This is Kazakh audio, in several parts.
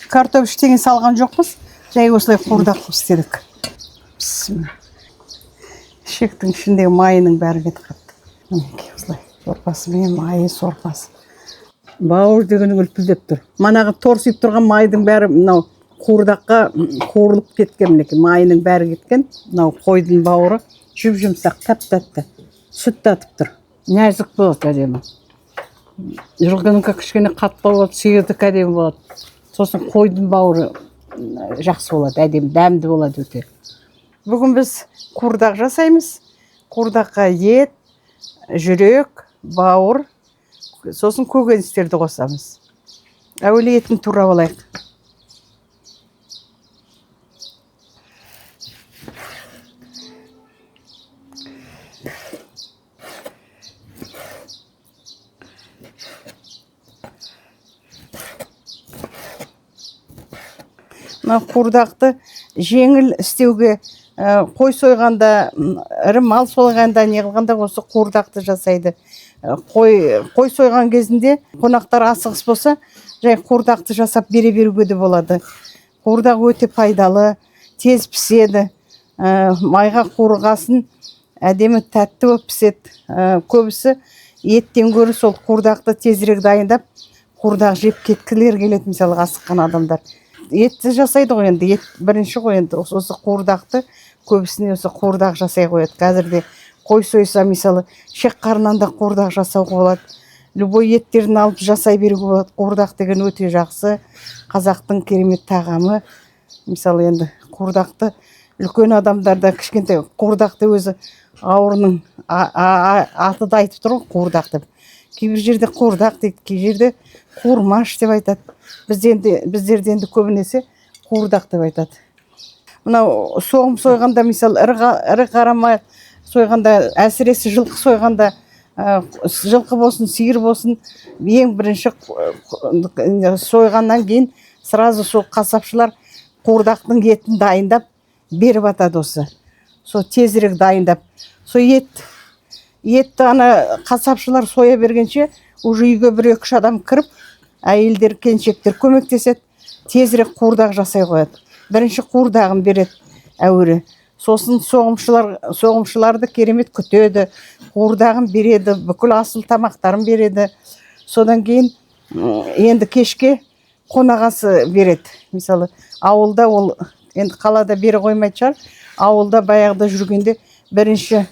Картоп ештеңе салған жоқпыз. Жай осылай қуырдақ қылып істедік. Шектің ішіндегі майының бәрі кетіп қалды. Мінекей осылай сорпасымен майы сорпасы. Бауыр деген үлпілдеп тұр. Манағы торсиып тұрған майдың бәрі мынау қуырдаққа қуырылып кеткен, мінекей майының бәрі кеткен. Мынау қойдың бауыры жүп-жұмсақ, тәп-тәтті. Сүт татып тұр. Нәзік болады әдемі. Жылқынікі кішкене қатты болады, сиырдікі әдемі болады. Сосын қойдың бауыры жақсы болады, әдемі, дәмді болады өте. Бүгін біз қуырдақ жасаймыз. Қуырдаққа ет, жүрек, бауыр, сосын көкөністерді қосамыз. Әуелі етін турап алайық. Қуырдақты жеңіл істеуге қой сойғанда, ірі мал сойғанда, не қылғанда осы қуырдақты жасайды. Қой сойған кезінде қонақтар асығыс болса, жай қуырдақты жасап беруге де болады. Қуырдақ өте пайдалы, тез піседі. Майға қуырғасын әдемі тәтті болып піседі. Көбісі еттен гөрі сол қуырдақты тезірек дайындап, қуырдақ жеп кеткілер келеді, мысалы асыққан адамдар. Етті жасайды ғой енді, ет бірінші ғой енді, осы қуырдақты көбісіне осы қуырдақ жасай қояды. Қазірде қой сойса, мысалы шек қарнынан да қуырдақ жасауға болады. Любой еттерін алып жасай беруге болады. Қуырдақ деген өте жақсы, қазақтың керемет тағамы. Мысалы енді қуырдақты үлкен адамдарда кішкентай қуырдақты өзі ауырының аты да айтып тұр ғой, қуырдақ деп. Кейбір жерде қуырдақ дейді, кей жерде қуырмаш деп айтады. Біздерде енді көбінесе қуырдақ деп айтады. Мынау соғым сойғанда, мысалы ірі қара май сойғанда, әсіресе жылқы сойғанда, жылқы болсын, сиыр болсын, ең бірінші сойғаннан кейін сразу сол қасапшылар қуырдақтың етін дайындап беріп атады осы. Сол тезірек дайындап. Сол етті ана қасапшылар соя бергенше, уже үйге 1-2 адам кіріп, әйелдер, келіншектер көмектеседі, тезірек қуырдақ жасай қояды. Бірінші қуырдағын береді әуелі. Сосын соғымшыларды керемет күтеді, қуырдағын береді, бүкіл асыл тамақтарын береді. Содан кейін енді кешке қонағасы береді. Мысалы, ауылда ол енді қалада бері қоймайды шығар. Ауылда баяғыда жүргенде бірінші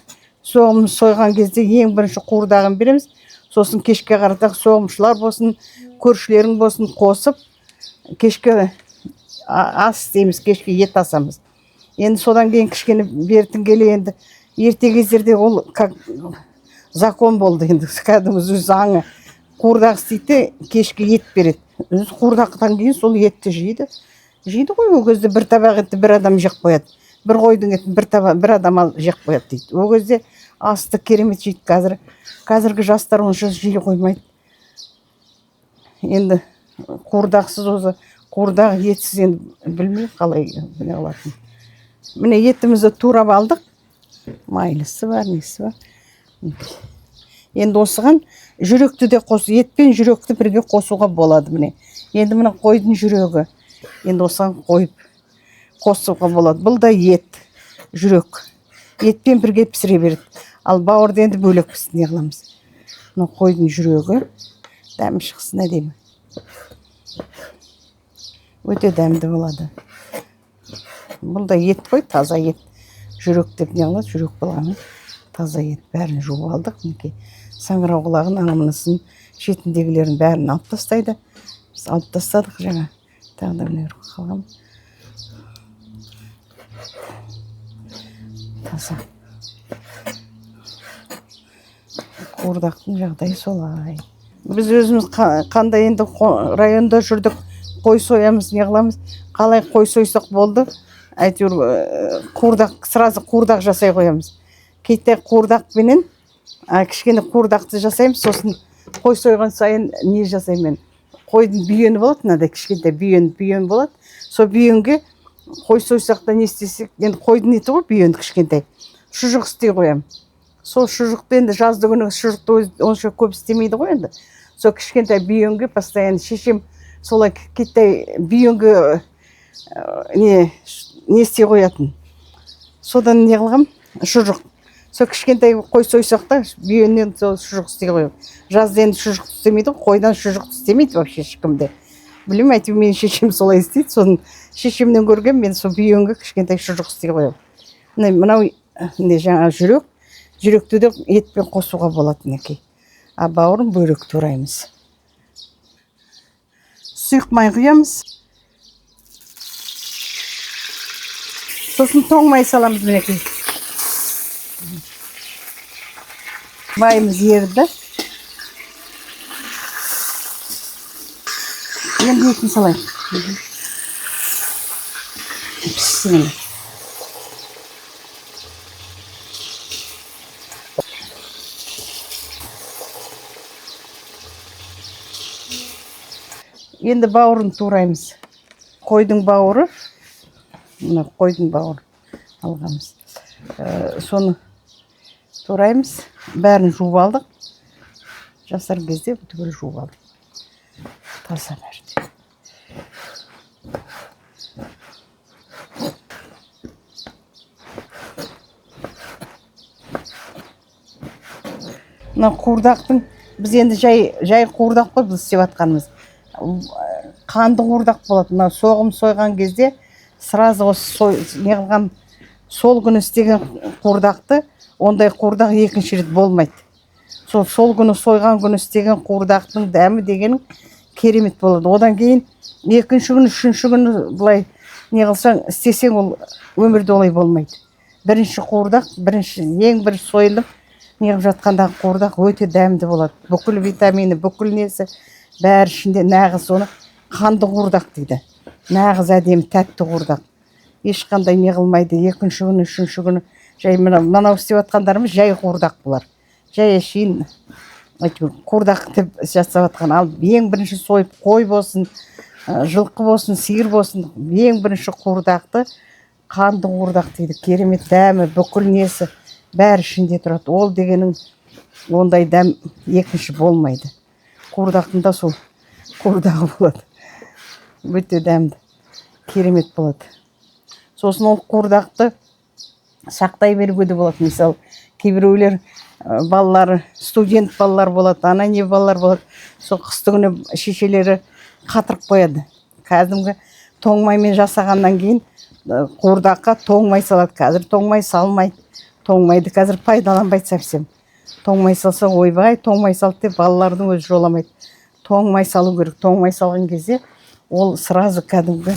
соғым сойған кезде ең бірінші қуырдағын береміз. Сосын кешке қаратақ соғымшылар болсын, көршілерің болсын қосып, кешке ас істейміз, кешке ет асамыз. Енді содан кейін кішкене бертін келе енді ерте кездерде ол закон болды, енді кәдімгі заңы. Қуырдақ істейді, кешке ет береді. Қуырдақтан кейін сол етті жейді. Жейді ғой, ол кезде бір табақ етті бір адам жеп қояды. Бір қойдың етін бір адам жеп қояды дейді. Ол кезде асты керемет жейді. Қазіргі жастар онша жей қоймайды. Енді қуырдақсыз осы қуырдақ етсіз енді білмей қалай біле алатын. Міне етімізді турап алдық. Майлысы бар, несі бар. Енді осыған жүректі де ет пен жүректі бірге қосуға болады. Міне енді мына қойдың жүрегі. Енді осыған қойып қосуға болады. Бұл да ет, жүрек. Етпен бірге пісіре береді. Ал бауырды енді бөлек пісіне қыламыз. Мына қойдың жүрегі дәмі шықсын әдемі. Өте дәмді болады. Бұл да ет қой, таза ет. Жүрек деп не қылады, жүрек болғаны. Таза ет бәрін жуып алдық. Саңырау құлағын, анамынысын, шетіндегілерін бәрін алып тастайды. Біз алып тастадық жаңа. Тағы да міне қалған. Таза. Қуырдақтың жағдайы солай. Біз өзіміз қандай енді районда жүрдік, қой соямыз, не қыламыз, қалай қой сойсақ болды, әйтеуір сразу қуырдақ жасай қоямыз. Кейте қуырдақпенен кішкене қуырдақты жасаймыз, сосын қой сойған сайын не жасаймын. Қойдың бүйені болады, мынандай кішкентай бүйен болады. Сол бүйенге қой сойсақ та не істесек, енді қойдың еті ғой бүйен кішкентай. Шұжық істей қоям. Сол шұжықты енді жазды күні шұжықты онша көп істемейді ғой енді. Сол кішкентай бүйенге постоянно шешем солай кеттай бүйенге не істей қоятын. Содан не қылғам? Шұжық. Сол кішкентай қой сойсақ та бүйеннен сол шұжық істей қоямын. Жазда енді шұжық істемейді, қойдан шұжық істемейді вообще ешкімде. Білмеймін, әйтеуір менің шешем солай істейді. Соны шешемнен көрген, мен сол бүйенге кішкентай шұжық істей қоямын. Мынау жаңа жүрек. Жүректі де етпен қосуға болады мінекей. А бауырын бөлек тураймыз. Сұйық май құямыз. Сосын тоң май саламыз мінекей. Майымыз ерді. Енді етін салайық. Пішсін. Енді бауырын тураймыз. Қойдың бауыры. Мына қойдың бауыры алғамыз. Соны тураймыз. Бәрін жуып алдық. Жасар кезде түгел жуып алдық. Таза бәрді. Мына қуырдақтың, біз енді жай қуырдақ қой біз істеп атқанымыз. Қанды қуырдақ болады. Мына соғым сойған кезде сразу неғылған сол күні істеген қуырдақты, ондай қуырдақ екінші рет болмайды. Сол күні сойған күні істеген қуырдақтың дәмі деген керемет болады. Одан кейін екінші күні, үшінші күні бұлай неғылсаң істесең, ол өмірде олай болмайды. Бірінші қуырдақ, ең бір сойылып неғып жатқандағы қуырдақ өте дәмді болады. Бүкіл витамині, бүкіл несі бәрі ішінде. Нағыз оны қанды қуырдақ дейді. Нағыз әдемі тәтті қуырдақ. Ешқандай не қылмайды. Екінші күні, үшінші күні жай мынау істеп жатқандарымыз жай қуырдақ болар. Жай әшейін қуырдақ деп жасап жатқан. Ал ең бірінші сойып қой болсын, жылқы болсын, сиыр болсын, ең бірінші қуырдақты қанды қуырдақ дейді. Керемет дәмі, бүкіл несі бәрі ішінде тұрады. Ол дегенің ондай дәм екінші болмайды. Қуырдақтың да сол қуырдағы болады. Өте дәмді, керемет болады. Сосын ол қуырдақты сақтай беруге де болады. Мысалы, кейбіреулер балалары, студент балалар болады, ана не балалар болады. Сол қыстыгүні шешелері қатырып қояды. Кәдімгі тоңмаймен жасағаннан кейін қуырдаққа тоңмай салады. Қазір тоңмай салмайды. Тоңмайды қазір пайдаланбайды совсем. Тоңмай салса, ойбай, тоңмай салды деп балалардың өзі жоламайды. Тоңмай салу керек. Тоңмай салған кезде ол сразу кәдімгі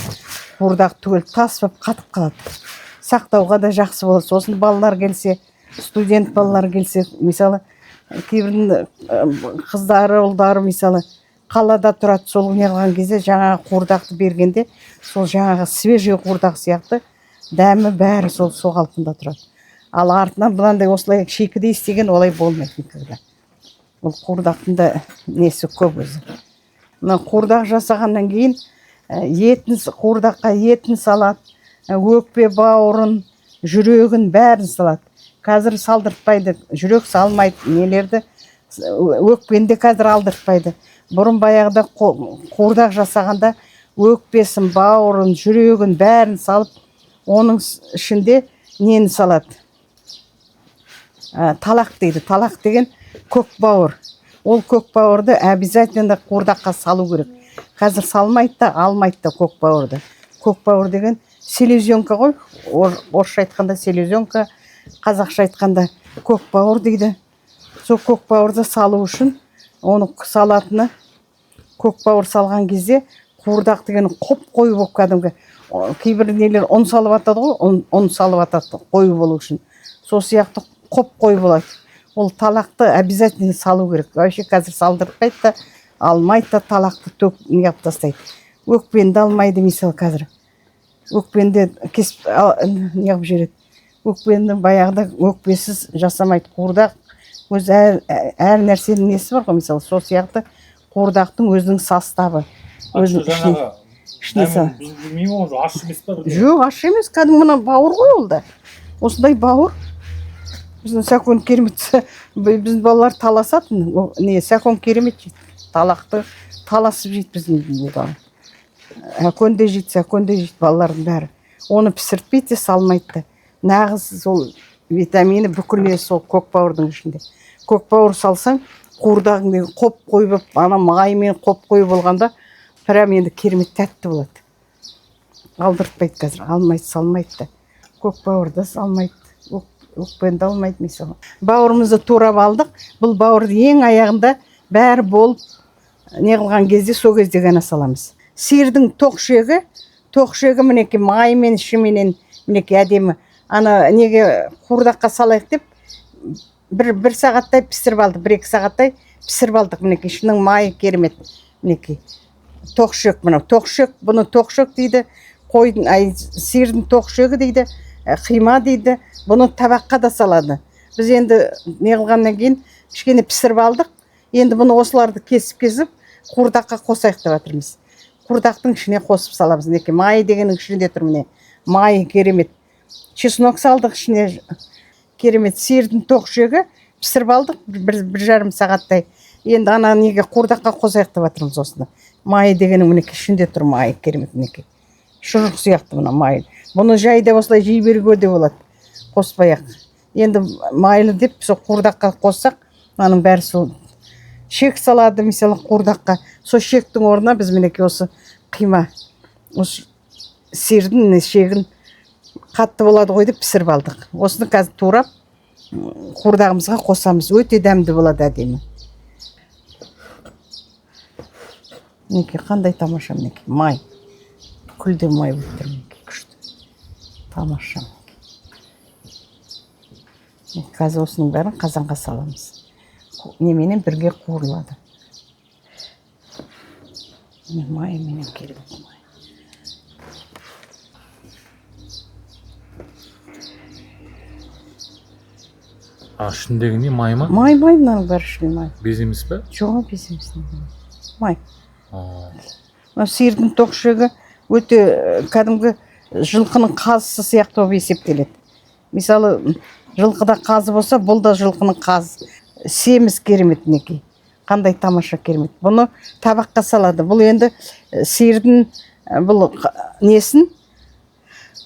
қуырдақ түгел тас болып қатып қалады. Сақтауға да жақсы болады. Сосын балалар келсе, студент балалар келсе, мысалы, кейбір қыздары, ұлдары, мысалы, қалада тұрады, сол неғылған кезде жаңағы қуырдақты бергенде, сол жаңағы свежий қуырдақ сияқты дәмі бәрі сол қалпында тұрады. Ал артынан бұландай осылай шикідей істеген олай болмайды никогда. Ол қуырдақтың да несі көп өзі. Мына қуырдақ жасағаннан кейін қуырдаққа етін салады, өкпе, бауырын, жүрегін бәрін салады. Қазір салдыртпайды, жүрек салмайды, нелерді өкпенде қазір алдыртпайды. Бұрын баяғыда қуырдақ жасағанда өкпесін, бауырын, жүрегін бәрін салып, оның ішінде нені салады? Талақ дейді. Талақ деген көк бауыр. Ол көк бауырды обязательно қуырдаққа салу керек. Қазір салмайды да, алмайды да көк бауырды. Көк бауыр деген селезенка ғой. Орысша айтқанда селезенка, қазақша айтқанда көк бауыр дейді. Сол көк бауырды салу үшін оны салатыны көк бауыр салған кезде қуырдақ деген қой болып кәдімгі. Кейбір нелер ұн салып атады ғой, ұн салып атады қой болу үшін. Сол сияқты қой болады. Ол талақты обязательно салу керек. Вообще қазір салдыртпайды да, алмайды да, талақты неғып тастайды. Өкпенді алмайды, мысалы қазір. Өкпенді кесіп неғып жүреді. Өкпенді баяғыда өкпесіз жасамайды. Қуырдақ өз әр нәрсенің несі бар ғой, мысалы, сол сияқты қуырдақтың өзінің составы. Ішіне сал. Аш емес па? Жоқ, аш емес, кәдімгі мына бауыр ғой ол да. Осындай бауыр. Біздің сәкон керемет, біздің балалар таласатын, сәкон керемет жейді. талақты таласып жейді біздің үйде. Әкөнде жейді, әкөнде жейді балалардың бәрі. Оны пісіртпейді, салмайды. Нағыз сол витамині бүкілі сол көкбауырдың ішінде. Көкбауыр салсаң, қуырдағың қоп қойып, ана маймен қоп қойып болғанда, прям енді керемет тәтті болады. Алдыртпайды қазір, алмайды, салмайды. Көкбауырды салмайды, өкпенді алмайды мысалы. Бауырымызды турап алдық. Бұл бауырды ең аяғында бәрі болып не қылған кезде сол кезде ғана саламыз. Сиырдың тоқшегі мінеки маймен ішіменен мінеки әдемі. Ана неге қуырдаққа салайық деп бір сағаттай пісіріп алдық, 1-2 сағаттай пісіріп алдық. Мінеки ішінің майы керемет. Мінеки тоқшек, мынау тоқшек, бұны тоқшек дейді. Қойдың, сиырдың тоқшегі дейді, қима дейді. Бұны табаққа да салады. Біз енді не қылғаннан кейін кішкене пісіріп алдық. Енді бұны осыларды кесіп қуырдаққа қосайық деп жатырмыз. Қуырдақтың ішіне қосып саламыз. Мінеки майы дегеннің ішінде тұр міне. Майы керемет. Чеснок салдық ішіне, керемет. Сиырдың тоқшегі пісіріп алдық 1,5 сағаттай. Енді ана неге қуырдаққа қосайық деп жатырмыз осыны. Майы дегеннің мінеки ішінде тұр, майы керемет мінеки. Шұжық сияқты мына майы. Бұны жайда осылай жей беруге де болады. Қоспай-ақ. Енді майлы деп сол қуырдаққа қоссақ, мынаның бәрі сол шек салады, мысалы қуырдаққа. Сол шектің орнына біз мінеки осы қима, осы сиырдың шегін қатты болады ғой деп пісіріп алдық. Осыны қазір турап қуырдағымызға қосамыз. Өте дәмді болады, әдемі. Мінеки қандай тамаша, мінеки май. Күлде май болып тұр, мінеки күшті. Тамаша. Қазір осының бәрін қазанға саламыз. Неменен бірге қуырылады. Май менен керемет май. Ішіндегі не, май ма? Май, мынаның бәрі ішінде май. Без емес пе? Жоқ, без емес. Май. Aa. Сиырдың тоқшегі өте кәдімгі жылқының қазысы сияқты болып есептеледі. Мысалы, жылқыда қазы болса, бұл да жылқының қазы. Семіз керемет мінеки. Қандай тамаша керемет. Бұны табаққа салады. Бұл енді сиырдың бұл несін,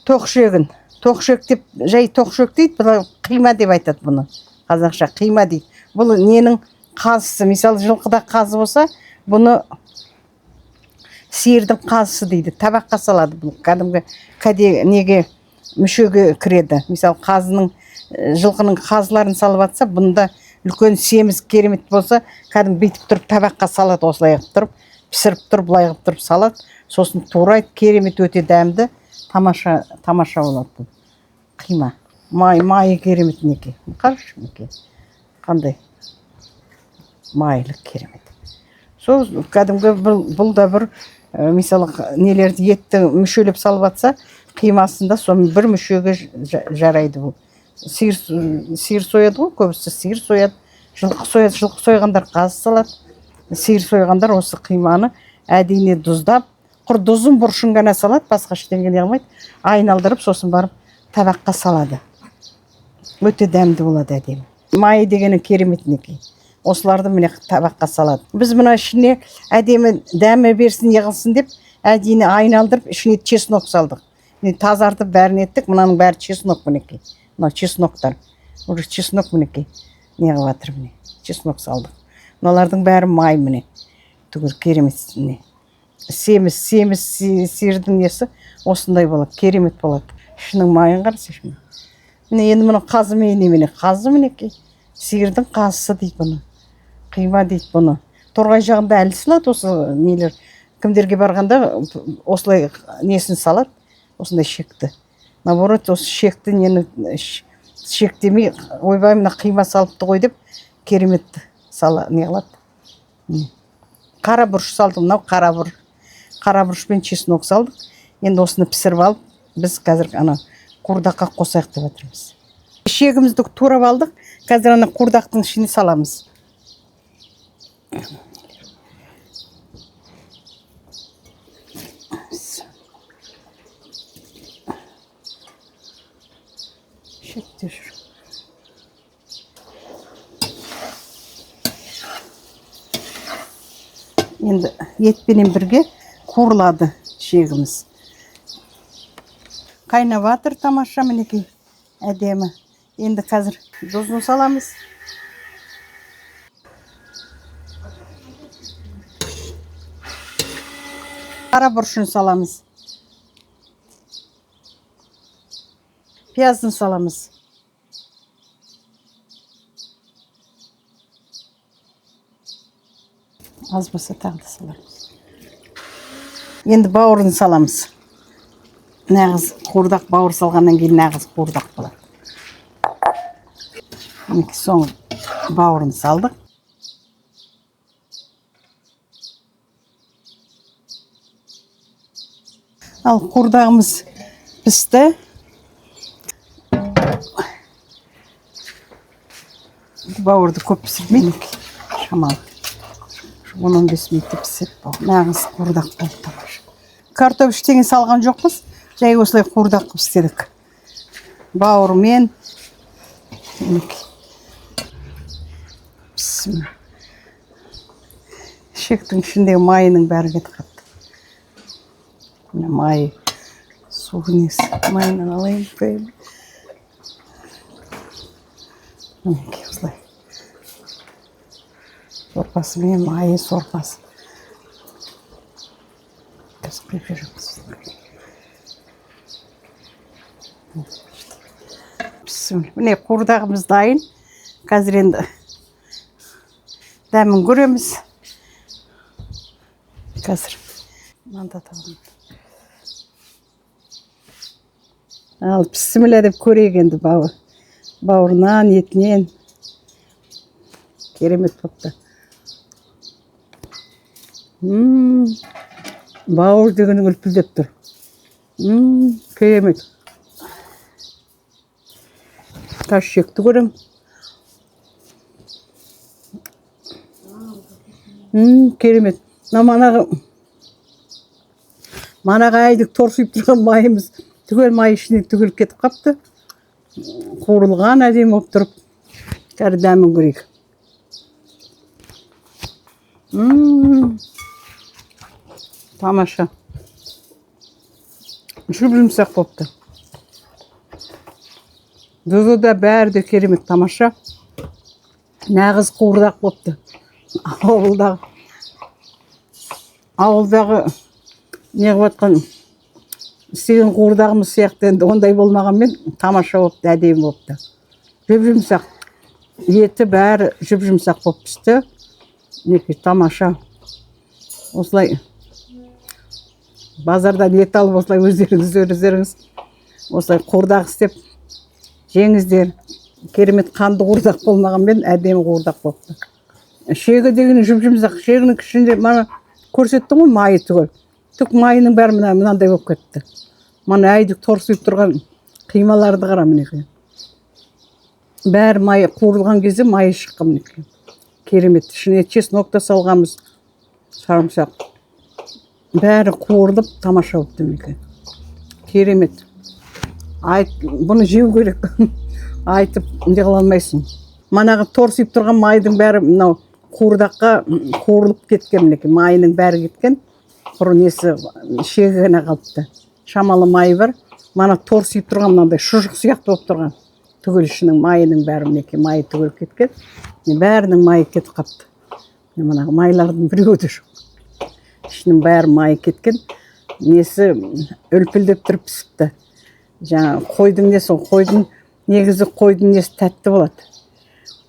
тоқшегін. Тоқшек деп, жай тоқшек дейді, бұл қима деп айтады бұны. Қазақша қима дейді. Бұл ненің қазысы. Мысалы, жылқыда қазы болса, бұны сиырдың қазысы дейді. Табаққа салады. Бұл кәдімгі неге мүшеге кіреді. Мысалы, жылқының қазыларын салып атса, бұнда үлкен семіз керемет болса, кәдімгі бүйтіп тұрып табаққа салады, осылай қылып тұрып, пісіріп тұрып, былай қылып тұрып салады. Сосын турайды, керемет, өте дәмді, тамаша болады бұл. Қима. Майы керемет неке. Қарашы неке. Қандай майлы керемет. Сол кәдімгі бұл да бір мысалы нелерді етті мүшелеп салып атса, қимасында соның бір мүшеге жарайды бұл. Сиыр сояды ғой, көбісі сиыр сояды, жылқы сояды, жылқы сойғандар қазы салады. Сиыр сойғандар осы қиманы әдейіне тұздап, құр тұзын бұрышын ғана салады, басқа ештеңе не қылмайды, айналдырып сосын барып табаққа салады. Өте дәмді болады әдемі. Майы дегені керемет неке. Осыларды міне табаққа салады. Біз мына ішіне әдемі дәмі берсін, еғылсын деп, әдейіне айналдырып, ішіне чеснок салдық. Тазартып бәрін еттік, мынаның бәрі чеснок мінеке. Мына чесноктар. Уже чеснок мінеке. Не қылып жатыр міне. Чеснок салдық. Мыналардың бәрі май міне. Түгір керемет не. Семіз сиырдың несі осындай болады. Керемет болады. Ішінің майын қарсы ішіне. Міне енді мұны қазы міне. Қазы мінеке. Сиырдың қазысы дейді бұны. Қима дейді бұны. Торғай жағында әлі салады осы нелер. Кімдерге барғанда осылай несін салады. Осындай шекті. Наоборот, осы шекті нені шектемей, ойбай мына қима салыпты ғой деп керемет не қылады. Қара бұрыш салдым, мынау қара бұрышпен чеснок салдық. Енді осыны пісіріп алып, біз қазір ана қуырдаққа қосайық деп жатырмыз. Шегімізді турап алдық, қазір ана қуырдақтың ішіне саламыз. Шекте жүр. Енді етпенен бірге қуырылады шегіміз. Қайнап жатыр тамаша мінекей. Әдемі. Енді қазір тұзын саламыз. Қара бұршын саламыз. Пияздың саламыз. Аз болса тағы да саламыз. Енді бауырын саламыз. Нағыз қуырдақ бауыр салғаннан кейін нағыз қуырдақ болады. Мінекей соңғы бауырын салдық. Ал қуырдағымыз пісті. Бауырды көп пісірмейік. Шамалы. 10-15 минутта пісіп, нағыз қуырдақ болды тамаша. Картоп ештеңе салған жоқпыз. Жай осылай қуырдақ қып істедік. Бауырмен. Шектің ішіндегі майының бәрі кетіп қалды. Май, су несі, майынан алайын қойып. Мінекей осылай. Сорпасы мен майы сорпасы. Біз құйып жүреміз. Міне қуырдағымыз дайын. Қазір енді дәмін көреміз. Қазір мында табамын. Ал пісімілі деп көрейік енді бауырынан, етінен. Керемет бопты. Бауыр дегенің үлпілдеп тұр. Керемет. Таш шекті көрем. Керемет. Манаға айдық торсып тұрған майымыз. Түгел май ішіне түгел кетіп қапты. Қуырылған әдем оп тұрып. Кәрі дәмін көрейік. Тамаша. Жұмсақ бопты. Дұзы да бәрі де керемет тамаша. Нағыз қуырдақ бопты. Ауылдағы неғып атқан істеген қуырдағымыз сияқты енді ондай болмағанмен тамаша бопты, әдемі бопты. Жүмсақ. Еті бәрі жүмсақ боп пісті. Неке тамаша. Осылай базардан ет алып осылай өздеріңіз осылай қуырдақ істеп жеңіздер. Керемет қанды қуырдақ болмағанмен әдемі қуырдақ бопты. Шегі деген жүмсақ. Шегінің ішінде мана көрсеттің ғой майы түгел. Түк майының бәрі мынандай болып кетті. Мана әйдік торсып тұрған қималарды қара мінекей. Бәрі майы қуырылған кезде майы шыққан мінекей. Керемет. Ішіне чеснок та салғанбыз. Сарымсақ. Бәрі қуырылып тамаша бопты мінекей. Керемет. Бұны жеу керек. Айтып не қыла алмайсың. Манағы торсып тұрған майдың бәрі мынау қуырдаққа қуырылып кеткен мінекей. Майының бәрі кеткен. Құр несі шегі ғана қалыпты. Шамалы майы бар. Мана торсып тұрған мынандай шұжық сияқты болып тұрған. Түгел ішінің майының бәрі мінекей. Майы түгел кеткен. Бәрінің майы кетіп қапты. Манағы майлардың біреуі де жоқ. Ішінің бәрі майы кеткен. Несі үлпілдеп тұрып пісіпті. Жаңа қойдың несі, қойдың негізі қойдың несі тәтті болады.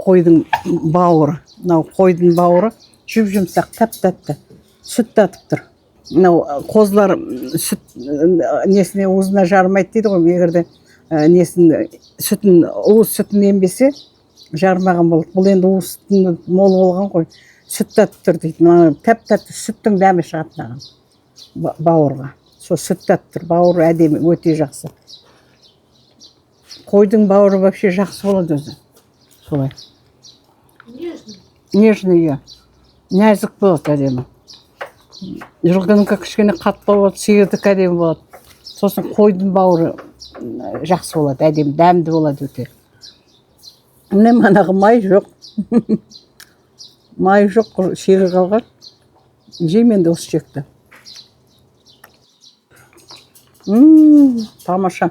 Қойдың бауыры. Мынау қойдың бауыры жүмсақ, тәп-тәтті. Сүт татып тұр. Мынау қозылар сүт несіне уызына жармайды дейді ғой. Егерде несін сүтін, уыз сүтін ембесе жармаған болады. Бұл енді уыз сүтін мол болған ғой. Сүт татып тұр дейді. Тәп-тәтті сүттің дәмі шығатынаған бауырға. Сол сүт татып тұр. Бауыры әдемі, өте жақсы. Қойдың бауыры вообще жақсы болады өзі. Солай. Нежный, иә. Нәзік болады әдемі. Жылғыныкі кішкене қатты болады, сиырдікі әдемі болады. Сосын қойдың бауыры жақсы болады, әдемі, дәмді болады өте. Міне манағы май жоқ. Май жоқ, шегі қалған. жеймен де осы шекті. Тамаша.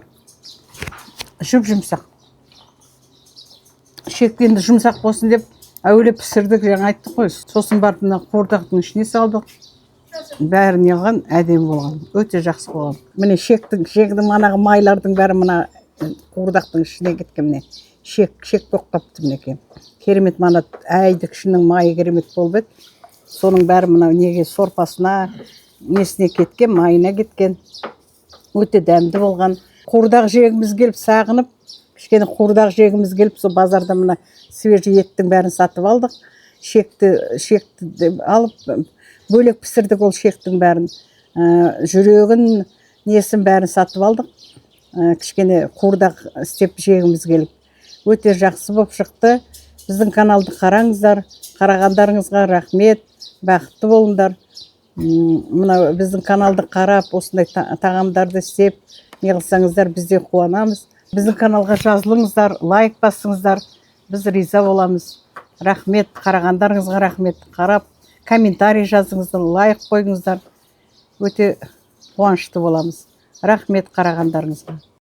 Жұп-жұмсақ. Шекті енді жұмсақ болсын деп әуелеп пісірдік, жаңа айттық қой. Сосын барып мына қуырдақтың ішіне салдық. Бәрін еған әдемі болған. Өте жақсы болған. Міне шектің манағы майлардың бәрі мына қуырдақтың ішіне кеткен міне. Шек болып қапты мінекей. Керемет мана әйдік ішінің майы керемет болып еді. Соның бәрі мына неге сорпасына, несіне кеткен, майына кеткен. Өте дәмді болған. Қуырдақ жегіміз келіп сағынып, кішкене қуырдақ жегіміз келіп, сол базарда мына свежий еттің бәрін сатып алдық. Шекті алып, бөлек пісірдік ол шектің бәрін. Жүрегін, несін бәрін сатып алдық. Кішкене қуырдақ істеп жегіміз келіп. Өте жақсы болып шықты. Біздің каналды қараңыздар. Қарағандарыңызға рахмет. Бақытты болыңдар. Мына біздің каналды қарап, осындай тағамдарды істеп, не қылсаңыздар, бізде қуанамыз. Біздің каналға жазылыңыздар, лайк басыңыздар. Біз риза боламыз. Рахмет, қарағандарыңызға рахмет. Қарап, комментарий жазыңыздар, лайк қойыңыздар. Өте қуанышты боламыз. Рахмет қарағандарыңызға.